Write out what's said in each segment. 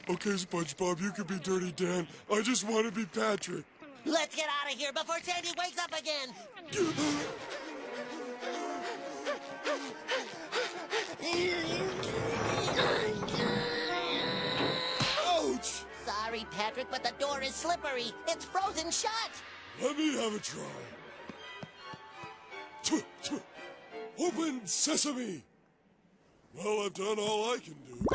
Okay, SpongeBob, you can be Dirty Dan. I just want to be Patrick. Let's get out of here before Sandy wakes up again. Ouch! Sorry, Patrick, but the door is slippery. It's frozen shut. Let me have a try. Open sesame! Well, I've done all I can do.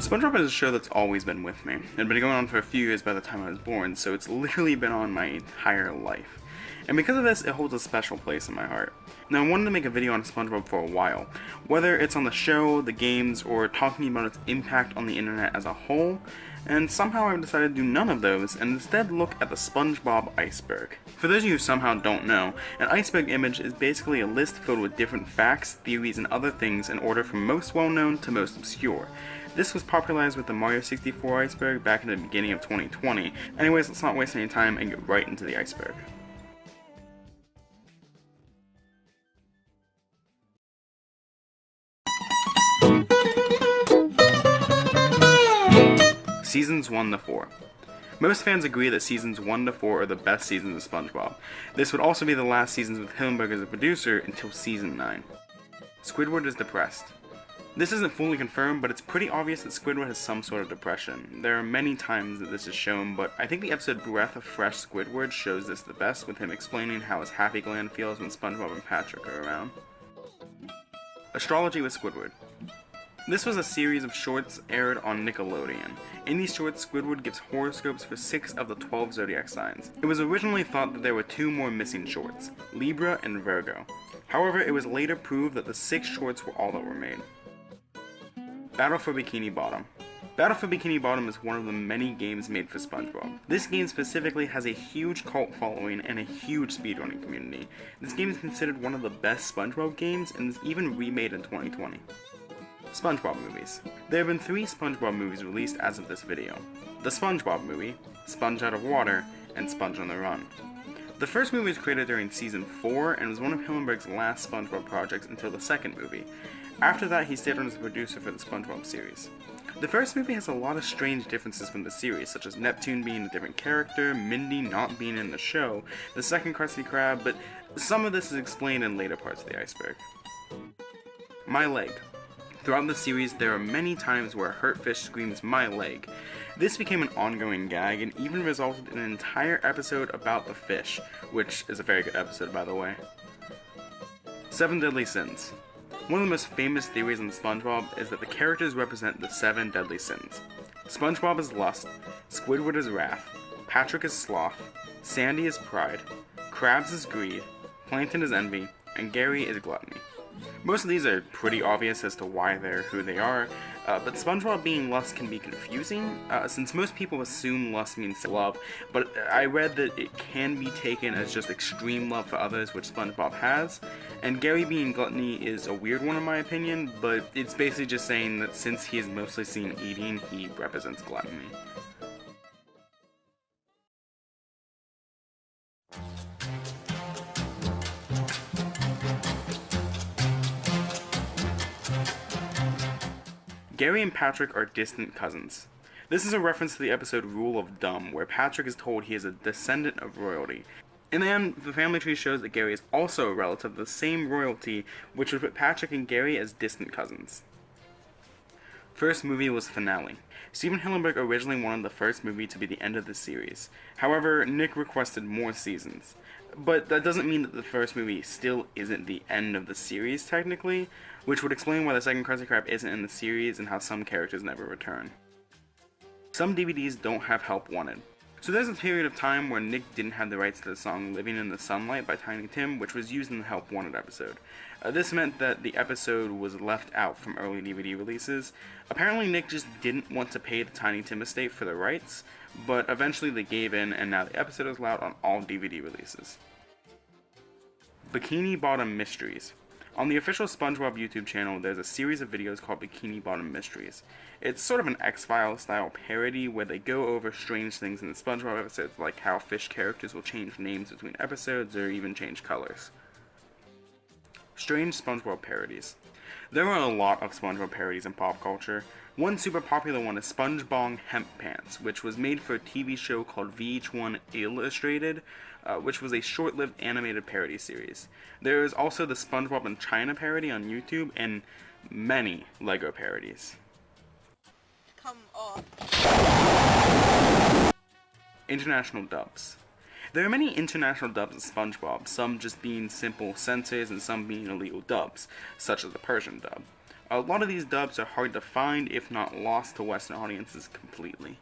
SpongeBob is a show that's always been with me. It had been going on for a few years by the time I was born, so it's literally been on my entire life. And because of this, it holds a special place in my heart. Now, I wanted to make a video on SpongeBob for a while, whether it's on the show, the games, or talking about its impact on the internet as a whole, and somehow I've decided to do none of those and instead look at the Spongebob Iceberg. For those of you who somehow don't know, an iceberg image is basically a list filled with different facts, theories, and other things in order from most well-known to most obscure. This was popularized with the Mario 64 iceberg back in the beginning of 2020. Anyways, let's not waste any time and get right into the iceberg. Seasons 1 to 4. Most fans agree that seasons 1 to 4 are the best seasons of SpongeBob. This would also be the last seasons with Hillenburg as a producer until season 9. Squidward is depressed. This isn't fully confirmed, but it's pretty obvious that Squidward has some sort of depression. There are many times that this is shown, but I think the episode Breath of Fresh Squidward shows this the best, with him explaining how his happy gland feels when SpongeBob and Patrick are around. Astrology with Squidward. This was a series of shorts aired on Nickelodeon. In these shorts, Squidward gives horoscopes for 6 of the 12 zodiac signs. It was originally thought that there were 2 more missing shorts, Libra and Virgo. However, it was later proved that the 6 shorts were all that were made. Battle for Bikini Bottom. Battle for Bikini Bottom is one of the many games made for SpongeBob. This game specifically has a huge cult following and a huge speedrunning community. This game is considered one of the best SpongeBob games and is even remade in 2020. SpongeBob movies. There have been 3 SpongeBob movies released as of this video. The SpongeBob movie, Sponge Out of Water, and Sponge on the Run. The first movie was created during season 4 and was one of Hillenburg's last SpongeBob projects until the second movie. After that, he stayed on as a producer for the SpongeBob series. The first movie has a lot of strange differences from the series, such as Neptune being a different character, Mindy not being in the show, the second Krusty Krab, but some of this is explained in later parts of the iceberg. My leg. Throughout the series, there are many times where a hurt fish screams, "My leg." This became an ongoing gag and even resulted in an entire episode about the fish, which is a very good episode, by the way. 7 Deadly Sins. One of the most famous theories on SpongeBob is that the characters represent the 7 deadly sins. SpongeBob is lust, Squidward is wrath, Patrick is sloth, Sandy is pride, Krabs is greed, Plankton is envy, and Gary is gluttony. Most of these are pretty obvious as to why they're who they are, but SpongeBob being lust can be confusing, since most people assume lust means love, but I read that it can be taken as just extreme love for others, which SpongeBob has, and Gary being gluttony is a weird one in my opinion, but it's basically just saying that since he is mostly seen eating, he represents gluttony. Gary and Patrick are distant cousins. This is a reference to the episode Rule of Dumb, where Patrick is told he is a descendant of royalty. In the end, the family tree shows that Gary is also a relative of the same royalty, which would put Patrick and Gary as distant cousins. First movie was Finale. Steven Hillenburg originally wanted the first movie to be the end of the series. However, Nick requested more seasons. But that doesn't mean that the first movie still isn't the end of the series, technically, which would explain why the second Krusty Krab isn't in the series and how some characters never return. Some DVDs don't have Help Wanted. So there's a period of time where Nick didn't have the rights to the song Living in the Sunlight by Tiny Tim, which was used in the Help Wanted episode. This meant that the episode was left out from early DVD releases. Apparently Nick just didn't want to pay the Tiny Tim estate for the rights, but eventually they gave in and now the episode is allowed on all DVD releases. Bikini Bottom Mysteries. On the official SpongeBob YouTube channel, there's a series of videos called Bikini Bottom Mysteries. It's sort of an X-Files style parody where they go over strange things in the SpongeBob episodes, like how fish characters will change names between episodes or even change colors. Strange SpongeBob parodies. There are a lot of SpongeBob parodies in pop culture. One super popular one is SpongeBob Hemp Pants, which was made for a TV show called VH1 Illustrated, which was a short-lived animated parody series. There is also the SpongeBob in China parody on YouTube, and many LEGO parodies. Come on. International dubs. There are many international dubs of SpongeBob, some just being simple censors and some being illegal dubs, such as the Persian dub. A lot of these dubs are hard to find, if not lost to Western audiences completely.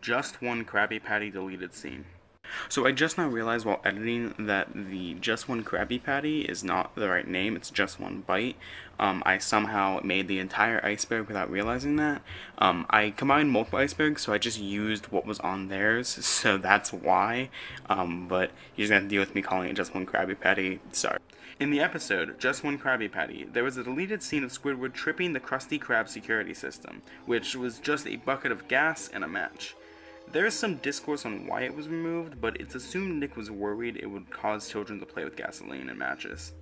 Just One Krabby Patty deleted scene. So I just now realized while editing that the Just One Krabby Patty is not the right name, it's Just One Bite. I somehow made the entire iceberg without realizing that. I combined multiple icebergs, so I just used what was on theirs, so that's why. But you're just gonna have to deal with me calling it Just One Krabby Patty, sorry. In the episode, Just One Krabby Patty, there was a deleted scene of Squidward tripping the Krusty Krab security system, which was just a bucket of gas and a match. There is some discourse on why it was removed, but it's assumed Nick was worried it would cause children to play with gasoline and matches.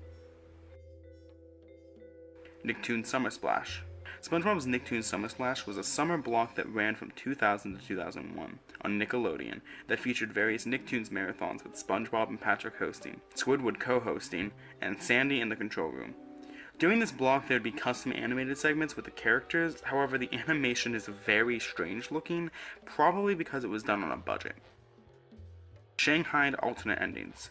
Nicktoons Summer Splash. SpongeBob's Nicktoons Summer Splash was a summer block that ran from 2000 to 2001 on Nickelodeon that featured various Nicktoons marathons with SpongeBob and Patrick hosting, Squidward co-hosting, and Sandy in the control room. During this block, there'd be custom animated segments with the characters, however the animation is very strange looking, probably because it was done on a budget. Shanghaied alternate endings.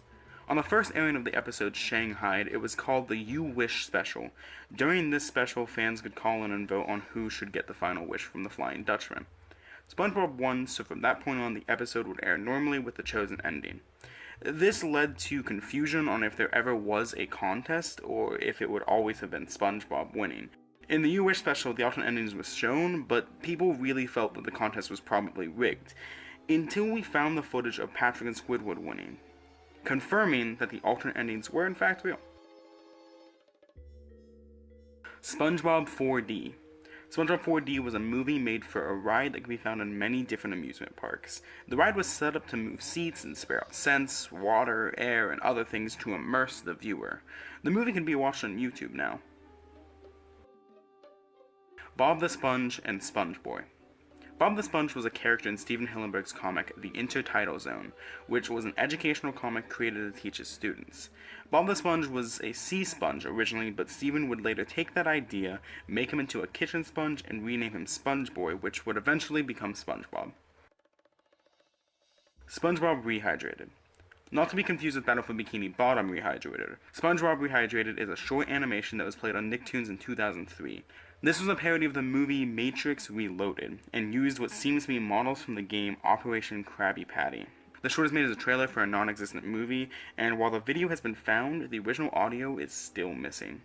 On the first airing of the episode Shanghaied, it was called the You Wish Special. During this special, fans could call in and vote on who should get the final wish from the Flying Dutchman. SpongeBob won, so from that point on the episode would air normally with the chosen ending. This led to confusion on if there ever was a contest, or if it would always have been SpongeBob winning. In the You Wish special, the alternate endings was shown, but people really felt that the contest was probably rigged, until we found the footage of Patrick and Squidward winning, confirming that the alternate endings were in fact real. SpongeBob 4D. SpongeBob 4D was a movie made for a ride that could be found in many different amusement parks. The ride was set up to move seats and spare out scents, water, air, and other things to immerse the viewer. The movie can be watched on YouTube now. Bob the Sponge and Sponge Boy. Bob the Sponge was a character in Stephen Hillenburg's comic The Intertidal Zone, which was an educational comic created to teach his students. Bob the Sponge was a sea sponge originally, but Stephen would later take that idea, make him into a kitchen sponge, and rename him Sponge Boy, which would eventually become SpongeBob. SpongeBob Rehydrated. Not to be confused with Battle for Bikini Bottom Rehydrated. SpongeBob Rehydrated is a short animation that was played on Nicktoons in 2003. This was a parody of the movie Matrix Reloaded, and used what seems to be models from the game Operation Krabby Patty. The short is made as a trailer for a non-existent movie, and while the video has been found, the original audio is still missing.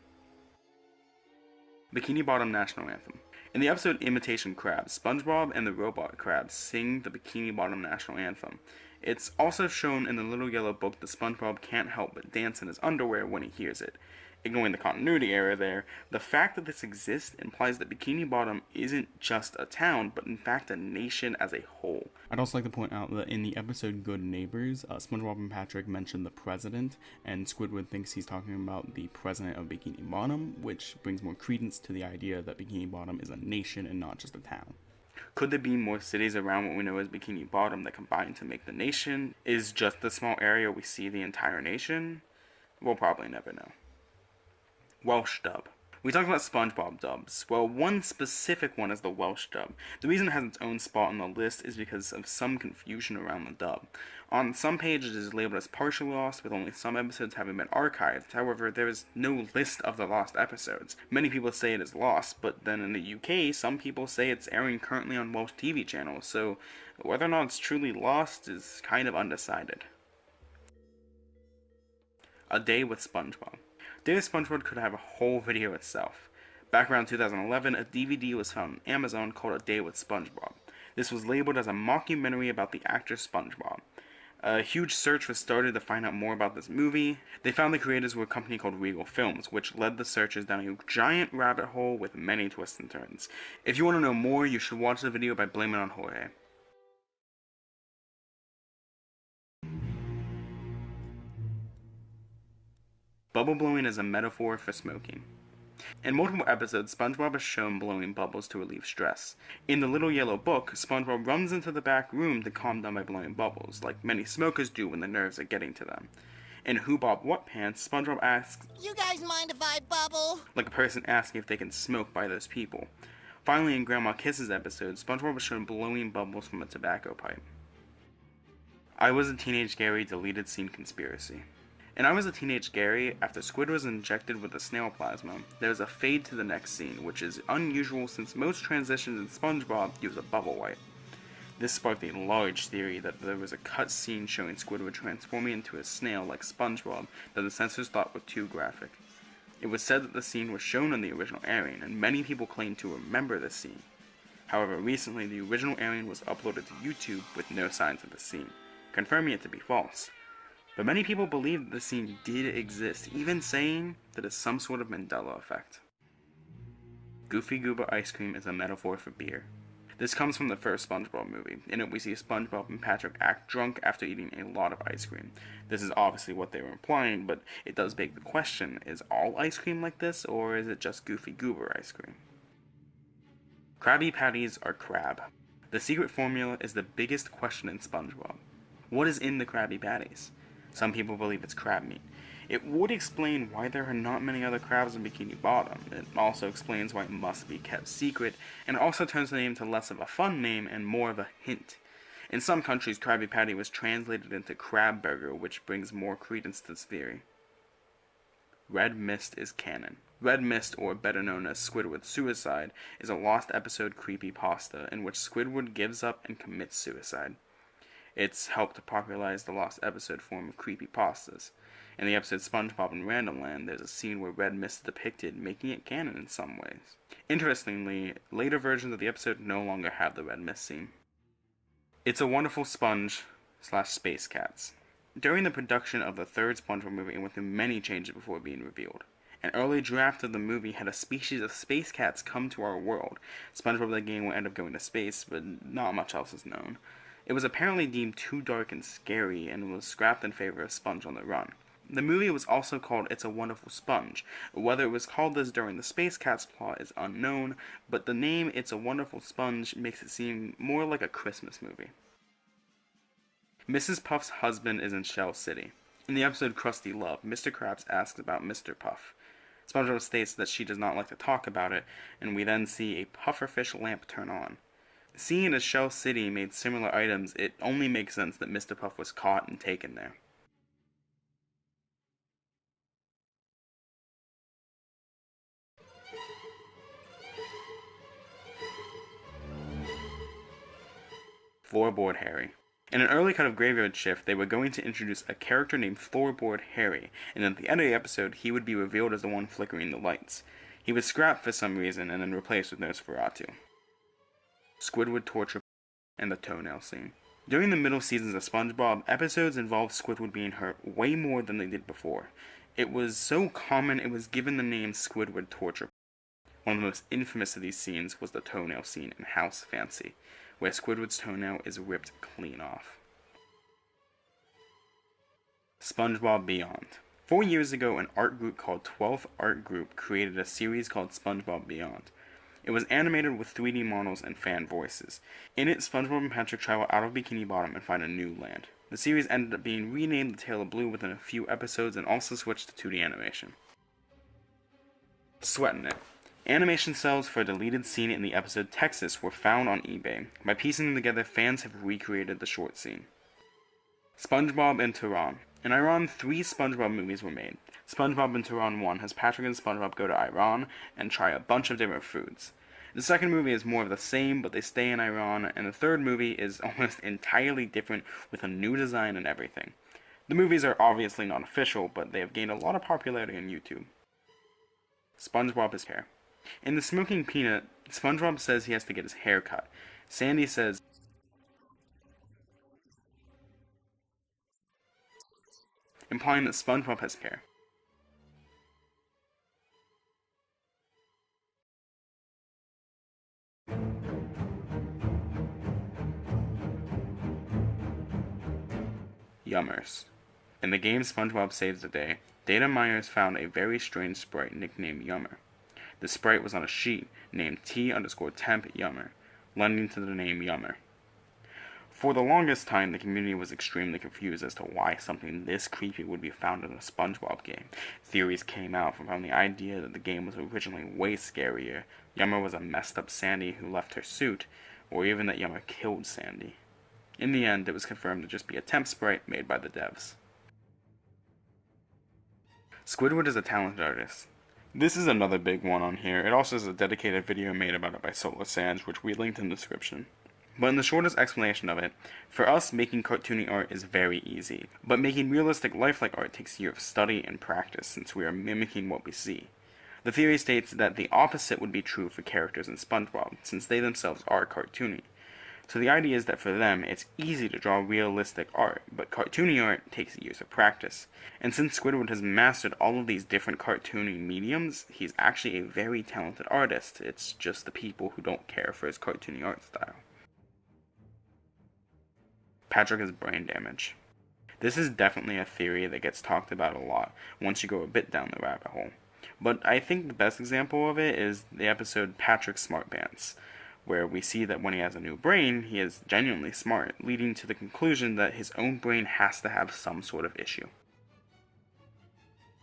Bikini Bottom National Anthem. In the episode Imitation Crab, SpongeBob and the robot crabs sing the Bikini Bottom National Anthem. It's also shown in the Little Yellow Book that SpongeBob can't help but dance in his underwear when he hears it. Ignoring the continuity error there, the fact that this exists implies that Bikini Bottom isn't just a town, but in fact a nation as a whole. I'd also like to point out that in the episode Good Neighbors, SpongeBob and Patrick mention the president, and Squidward thinks he's talking about the president of Bikini Bottom, which brings more credence to the idea that Bikini Bottom is a nation and not just a town. Could there be more cities around what we know as Bikini Bottom that combine to make the nation? Is just the small area we see the entire nation? We'll probably never know. Welsh dub. We talked about SpongeBob dubs. Well, one specific one is the Welsh dub. The reason it has its own spot on the list is because of some confusion around the dub. On some pages it is labeled as partially lost, with only some episodes having been archived. However, there is no list of the lost episodes. Many people say it is lost, but then in the UK, some people say it's airing currently on Welsh TV channels, so whether or not it's truly lost is kind of undecided. A Day with SpongeBob. Day with SpongeBob could have a whole video itself. Back around 2011, a DVD was found on Amazon called A Day with SpongeBob. This was labeled as a mockumentary about the actor SpongeBob. A huge search was started to find out more about this movie. They found the creators were a company called Regal Films, which led the searchers down a giant rabbit hole with many twists and turns. If you want to know more, you should watch the video by Blame It on Jorge. Bubble blowing is a metaphor for smoking. In multiple episodes, SpongeBob is shown blowing bubbles to relieve stress. In the Little Yellow Book, SpongeBob runs into the back room to calm down by blowing bubbles, like many smokers do when the nerves are getting to them. In Who Bob What Pants, SpongeBob asks, You guys mind if I bubble? like a person asking if they can smoke by those people. Finally, in Grandma Kisses episode, SpongeBob is shown blowing bubbles from a tobacco pipe. I Was a Teenage Gary deleted scene conspiracy. And I Was a Teenage Gary, after Squid was injected with the snail plasma, there is a fade to the next scene, which is unusual since most transitions in SpongeBob use a bubble wipe. This sparked a large theory that there was a cut scene showing Squidward transforming into a snail like SpongeBob that the censors thought were too graphic. It was said that the scene was shown in the original airing, and many people claimed to remember this scene. However, recently the original airing was uploaded to YouTube with no signs of the scene, confirming it to be false. But many people believe that the scene did exist, even saying that it's some sort of Mandela effect. Goofy Goober ice cream is a metaphor for beer. This comes from the first SpongeBob movie. In it we see SpongeBob and Patrick act drunk after eating a lot of ice cream. This is obviously what they were implying, but it does beg the question, is all ice cream like this, or is it just Goofy Goober ice cream? Krabby Patties are crab. The secret formula is the biggest question in SpongeBob. What is in the Krabby Patties? Some people believe it's crab meat. It would explain why there are not many other crabs in Bikini Bottom. It also explains why it must be kept secret, and it also turns the name to less of a fun name and more of a hint. In some countries, Krabby Patty was translated into Crab Burger, which brings more credence to this theory. Red Mist is canon. Red Mist, or better known as Squidward's Suicide, is a lost episode creepypasta in which Squidward gives up and commits suicide. It's helped to popularize the lost episode form of creepypastas. In the episode SpongeBob in Random Land, there's a scene where Red Mist is depicted, making it canon in some ways. Interestingly, later versions of the episode no longer have the Red Mist scene. It's a Wonderful Sponge / Space Cats. During the production of the third SpongeBob movie, it went through many changes before being revealed. An early draft of the movie had a species of space cats come to our world. SpongeBob the game will end up going to space, but not much else is known. It was apparently deemed too dark and scary, and was scrapped in favor of Sponge on the Run. The movie was also called It's a Wonderful Sponge. Whether it was called this during the Space Cats plot is unknown, but the name It's a Wonderful Sponge makes it seem more like a Christmas movie. Mrs. Puff's husband is in Shell City. In the episode Krusty Love, Mr. Krabs asks about Mr. Puff. SpongeBob states that she does not like to talk about it, and we then see a pufferfish lamp turn on. Seeing as Shell City made similar items, it only makes sense that Mr. Puff was caught and taken there. Floorboard Harry. In an early cut of Graveyard Shift, they were going to introduce a character named Floorboard Harry, and at the end of the episode, he would be revealed as the one flickering the lights. He was scrapped for some reason and then replaced with Nosferatu. Squidward torture and the toenail scene. During the middle seasons of SpongeBob, episodes involved Squidward being hurt way more than they did before. It was so common it was given the name Squidward torture. One of the most infamous of these scenes was the toenail scene in House Fancy, where Squidward's toenail is ripped clean off. SpongeBob Beyond. 4 years ago, an art group called 12th Art Group created a series called SpongeBob Beyond. It was animated with 3D models and fan voices. In it, SpongeBob and Patrick travel out of Bikini Bottom and find a new land. The series ended up being renamed The Tale of Blue within a few episodes and also switched to 2D animation. Sweatin' It. Animation cells for a deleted scene in the episode Texas were found on eBay. By piecing them together, fans have recreated the short scene. SpongeBob in Tehran. In Iran, 3 SpongeBob movies were made. SpongeBob in Tehran 1 has Patrick and SpongeBob go to Iran and try a bunch of different foods. The second movie is more of the same, but they stay in Iran, and the third movie is almost entirely different with a new design and everything. The movies are obviously not official, but they have gained a lot of popularity on YouTube. SpongeBob is hair. In The Smoking Peanut, SpongeBob says he has to get his hair cut. Sandy says implying that SpongeBob has hair. Yummers. In the game SpongeBob Saves the Day, data miners found a very strange sprite nicknamed Yummer. The sprite was on a sheet named T_temp Yummer, lending to the name Yummer. For the longest time, the community was extremely confused as to why something this creepy would be found in a SpongeBob game. Theories came out from the idea that the game was originally way scarier, Yummer was a messed up Sandy who left her suit, or even that Yummer killed Sandy. In the end, it was confirmed to just be a temp sprite made by the devs. Squidward is a talented artist. This is another big one on here. It also has a dedicated video made about it by Solar Sands, which we linked in the description. But in the shortest explanation of it, for us, making cartoony art is very easy. But making realistic lifelike art takes years of study and practice, since we are mimicking what we see. The theory states that the opposite would be true for characters in SpongeBob, since they themselves are cartoony. So the idea is that for them, it's easy to draw realistic art, but cartoony art takes years of practice. And since Squidward has mastered all of these different cartoony mediums, he's actually a very talented artist. It's just the people who don't care for his cartoony art style. Patrick has brain damage. This is definitely a theory that gets talked about a lot once you go a bit down the rabbit hole. But I think the best example of it is the episode Patrick's Smart Pants, where we see that when he has a new brain, he is genuinely smart, leading to the conclusion that his own brain has to have some sort of issue.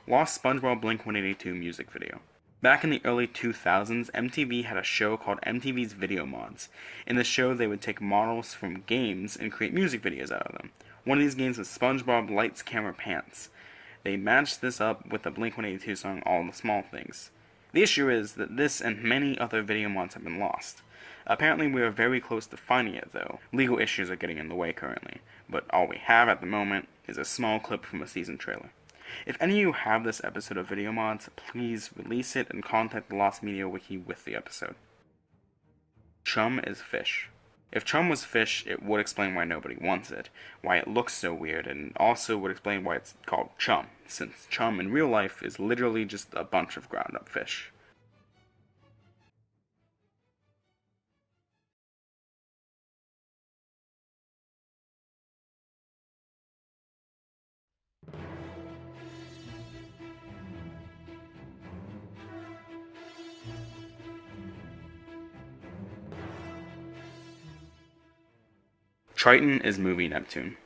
Lost SpongeBob Blink-182 music video. Back in the early 2000s, MTV had a show called MTV's Video Mods. In the show, they would take models from games and create music videos out of them. One of these games was SpongeBob Lights, Camera, Pants. They matched this up with the Blink-182 song All the Small Things. The issue is that this and many other video mods have been lost. Apparently we are very close to finding it though. Legal issues are getting in the way currently, but all we have at the moment is a small clip from a season trailer. If any of you have this episode of Video Mods, please release it and contact the Lost Media Wiki with the episode. Chum is fish. If Chum was fish, it would explain why nobody wants it, why it looks so weird, and also would explain why it's called Chum, since Chum in real life is literally just a bunch of ground up fish. Triton is movie Neptune.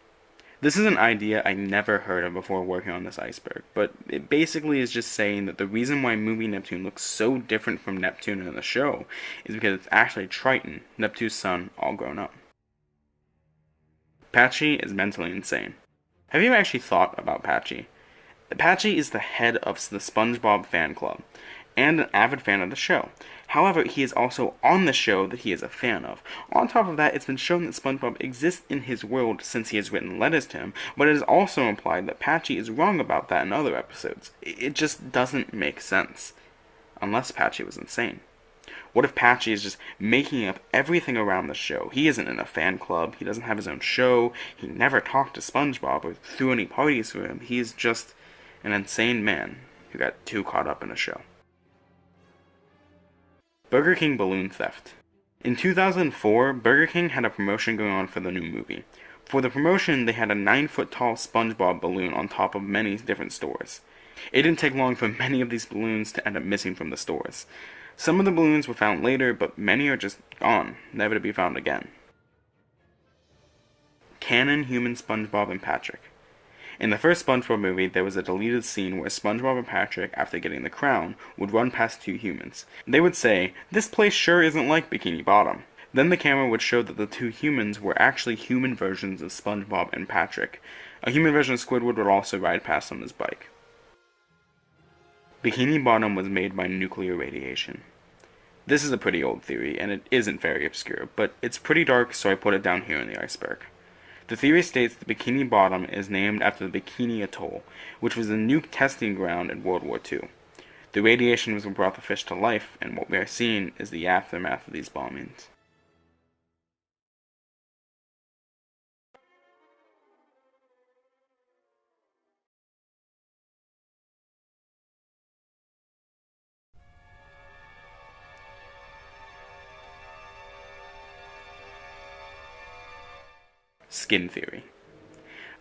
This is an idea I never heard of before working on this iceberg, but it basically is just saying that the reason why movie Neptune looks so different from Neptune in the show is because it's actually Triton, Neptune's son, all grown up. Patchy is mentally insane. Have you actually thought about Patchy? Patchy is the head of the SpongeBob fan club, and an avid fan of the show. However, he is also on the show that he is a fan of. On top of that, it's been shown that SpongeBob exists in his world since he has written letters to him, but it is also implied that Patchy is wrong about that in other episodes. It just doesn't make sense. Unless Patchy was insane. What if Patchy is just making up everything around the show? He isn't in a fan club, he doesn't have his own show, he never talked to SpongeBob or threw any parties for him. He is just an insane man who got too caught up in a show. Burger King balloon theft. In 2004, Burger King had a promotion going on for the new movie. For the promotion, they had a 9-foot-tall SpongeBob balloon on top of many different stores. It didn't take long for many of these balloons to end up missing from the stores. Some of the balloons were found later, but many are just gone, never to be found again. Canon Human SpongeBob and Patrick. In the first SpongeBob movie, there was a deleted scene where SpongeBob and Patrick, after getting the crown, would run past two humans. They would say, "This place sure isn't like Bikini Bottom." Then the camera would show that the two humans were actually human versions of SpongeBob and Patrick. A human version of Squidward would also ride past on his bike. Bikini Bottom was made by nuclear radiation. This is a pretty old theory, and it isn't very obscure, but it's pretty dark, so I put it down here in the iceberg. The theory states that Bikini Bottom is named after the Bikini Atoll, which was a nuke testing ground in World War II. The radiation was what brought the fish to life, and what we are seeing is the aftermath of these bombings. Skin theory.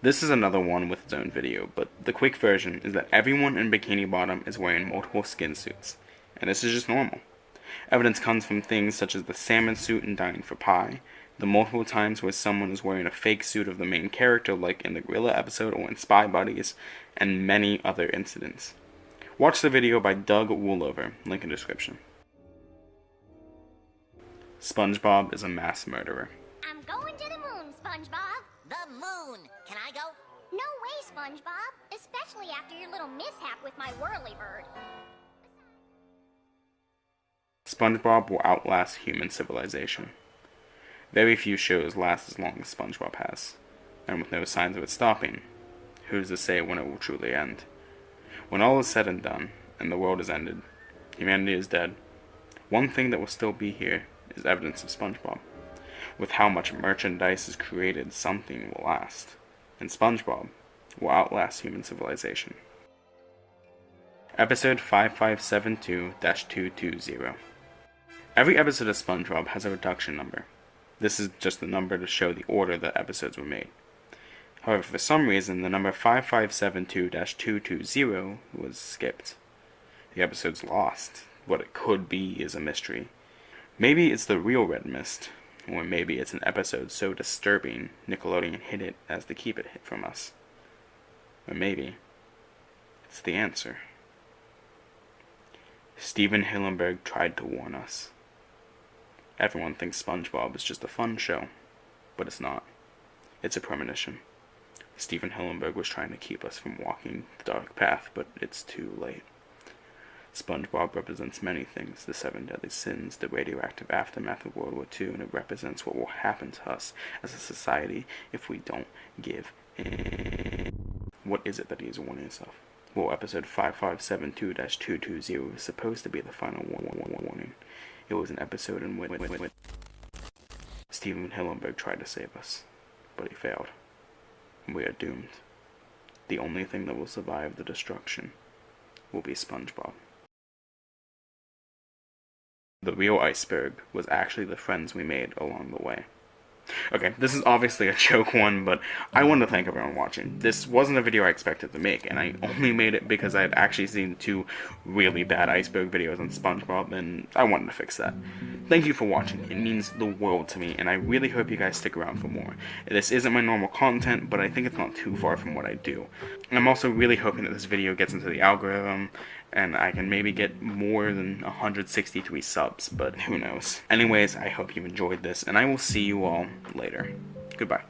This is another one with its own video, but the quick version is that everyone in Bikini Bottom is wearing multiple skin suits, and this is just normal. Evidence comes from things such as the salmon suit in Dying for Pie, the multiple times where someone is wearing a fake suit of the main character like in the Gorilla episode or in Spy Buddies, and many other incidents. Watch the video by Doug Woolover, link in description. SpongeBob is a mass murderer. I'm going to the moon, SpongeBob. The moon. Can I go? No way, SpongeBob. Especially after your little mishap with my whirly bird. SpongeBob will outlast human civilization. Very few shows last as long as SpongeBob has, and with no signs of it stopping, who's to say when it will truly end? When all is said and done, and the world is ended, humanity is dead, one thing that will still be here is evidence of SpongeBob. With how much merchandise is created, something will last, and SpongeBob will outlast human civilization. Episode 5572-220. Every episode of SpongeBob has a reduction number. This is just the number to show the order that episodes were made. However, for some reason, the number 5572-220 was skipped. The episode's lost. What it could be is a mystery. Maybe it's the real Red Mist, or maybe it's an episode so disturbing Nickelodeon hid it as to keep it hid from us. Or maybe it's the answer. Steven Hillenburg tried to warn us. Everyone thinks SpongeBob is just a fun show, but it's not. It's a premonition. Steven Hillenburg was trying to keep us from walking the dark path, but it's too late. SpongeBob represents many things: the 7 deadly sins, the radioactive aftermath of World War II, and it represents what will happen to us as a society if we don't give in. What is it that he is warning us of? Well, episode 5572-220 is supposed to be the final warning. It was an episode in which Steven Hillenburg tried to save us, but he failed. We are doomed. The only thing that will survive the destruction will be SpongeBob. The real iceberg was actually the friends we made along the way. Okay, this is obviously a joke one, but I want to thank everyone watching. This wasn't a video I expected to make, and I only made it because I had actually seen 2 really bad iceberg videos on SpongeBob, and I wanted to fix that. Thank you for watching. It means the world to me, and I really hope you guys stick around for more. This isn't my normal content, but I think it's not too far from what I do. And I'm also really hoping that this video gets into the algorithm, and I can maybe get more than 163 subs, but who knows. Anyways, I hope you enjoyed this, and I will see you all later. Goodbye.